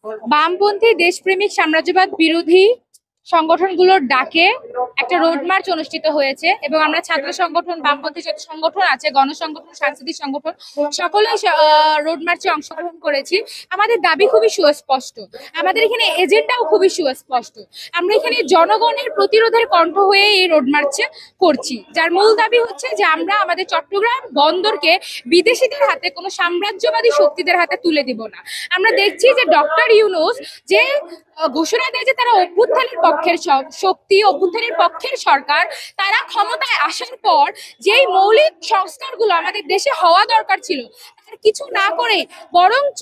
বামপন্থী দেশপ্রেমিক সাম্রাজ্যবাদ বিরোধী সংগঠনগুলোর ডাকে একটা রোড মার্চ অনুষ্ঠিত হয়েছে এবং আমরা ছাত্র সংগঠন, বামপন্থী যত সংগঠন আছে, গণসংগঠন, সাংস্কৃতিক সংগঠন সকলেই রোড মার্চে অংশগ্রহণ করেছি। আমাদের দাবি খুবই সুস্পষ্ট, আমাদের এখানে এজেন্ডাও খুবই সুস্পষ্ট। আমরা এখানে জনগণের প্রতিরোধের কণ্ঠ হয়ে এই রোড মার্চে করছি, যার মূল দাবি হচ্ছে যে আমরা আমাদের চট্টগ্রাম বন্দরকে বিদেশিদের হাতে, কোনো সাম্রাজ্যবাদী শক্তিদের হাতে তুলে দিব না। আমরা দেখছি যে ডক্টর ইউনূস যে ঘোষণা দেয় যে তারা অভ্যুত্থানের পক্ষের শক্তি, অভ্যুত্থানের পক্ষের সরকার, তারা ক্ষমতায় আসার পর যেই মৌলিক সংস্কারগুলো আমাদের দেশে হওয়া দরকার ছিল কিছু না করে বরঞ্চ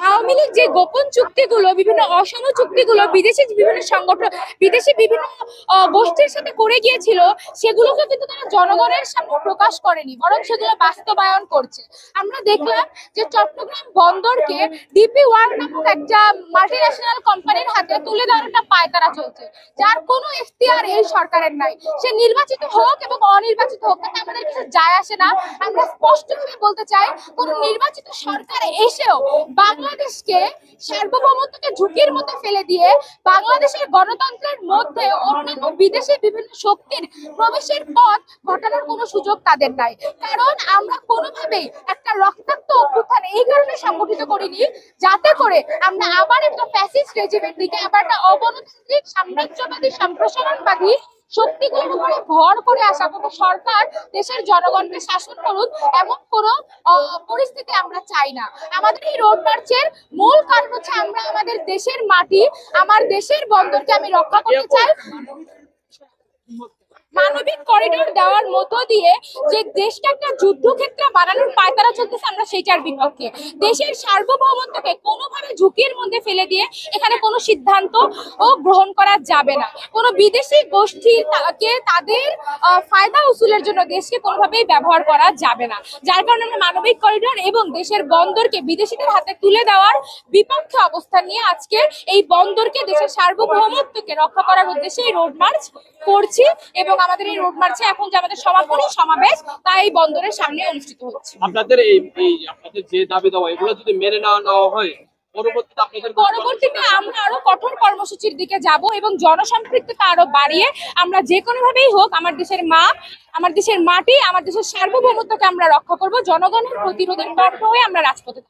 আওয়ামী লীগ যে গোপন চুক্তিগুলো, বিভিন্ন অসম চুক্তিগুলো বিদেশি বিভিন্ন সংগঠন, বিদেশি বিভিন্ন গোষ্ঠীর সাথে করে গিয়েছিল, সেগুলোকে কিন্তু তারা জনগণের সামনে প্রকাশ করেনি, বরং সেগুলো বাস্তবায়ন করছে। আমরা দেখলাম যে চট্টগ্রাম বন্দরকে ডিপি ওয়ার্ল্ড নামক একটা মাল্টিন্যাশনাল কোম্পানির হাতে তুলে দেওয়ার একটা পায়তারা চলছে, যার কোনো এখতিয়ার এই সরকারের নাই। সে নির্বাচিত হোক এবং অনির্বাচিত হোক, তাতে আমাদের কিছু যায় আসে না। আমরা স্পষ্টভাবে বলতে চাই, কোন নির্বাচিত সরকার এসেও বাংলাদেশকে সার্বভৌমত্বকে ঝুঁকির মধ্যে ফেলে দিয়ে বাংলাদেশের গণতন্ত্রের মধ্যে অন্যান্য বিদেশি বিভিন্ন শক্তির প্রবেশের পথ ঘটানোর কোনো সুযোগ তাদের নাই। কারণ আমরা কোনোভাবেই একটা রক্তাক্ত অভ্যুত্থান এই কারণে সংগঠিত করিনি যাতে করে আমরা আবার একটা ফ্যাসিস্ট রেজিমের দিকে, আবার একটা অগণতান্ত্রিক সাম্রাজ্যবাদী সম্প্রসারণবাদী শক্তিগুলোর উপরে ভর করে আসা কোনো সরকার দেশের জনগণকে শাসন করুক এমন কোনো পরিস্থিতি আমরা চাই না। আমাদের এই রোড মার্চের মূল কারণ হচ্ছে আমরা আমাদের দেশের মাটি, আমার দেশের বন্দরকে আমি রক্ষা করতে চাই। মানবিক করিডোর দেওয়ার মধ্য দিয়ে যে দেশটা একটা যুদ্ধক্ষেত্র বানানোর পায়তারা চলতেছে, আমরা সেইটার বিপক্ষে। দেশের সার্বভৌমত্বকে কোনোভাবে ঝুঁকির মধ্যে ফেলে দিয়ে এখানে কোনো সিদ্ধান্ত গ্রহণ করা যাবে না। কোনো বিদেশি গোষ্ঠীকে তাদের ফায়দা উসুলের জন্য দেশকে কোনোভাবেই ব্যবহার করা যাবে না। যার কারণে আমরা মানবিক করিডোর এবং দেশের বন্দরকে বিদেশিদের হাতে তুলে দেওয়ার বিপক্ষে অবস্থান নিয়ে আজকে এই বন্দরকে, দেশের সার্বভৌমত্বকে রক্ষা করার উদ্দেশ্যে এই রোড মার্চ করছি। এবং আমাদের এই রোড মার্চে এখন যে আমাদের সমাপনী সমাবেশ, তা এই বন্দরের সামনে অনুষ্ঠিত হচ্ছে। আপনাদের আপনাদের যে দাবি দেওয়া, এগুলো যদি মেনে নেওয়া হয়, পরবর্তীতে আমরা আরো কঠোর কর্মসূচির দিকে যাব এবং জনসম্পৃক্ততা আরো বাড়িয়ে আমরা যে কোনো ভাবেই হোক আমার দেশের মা, আমার দেশের মাটি, আমার দেশের সার্বভৌমত্বকে আমরা রক্ষা করব। জনগণের প্রতিরোধের কণ্ঠ হয়ে আমরা রাজপথে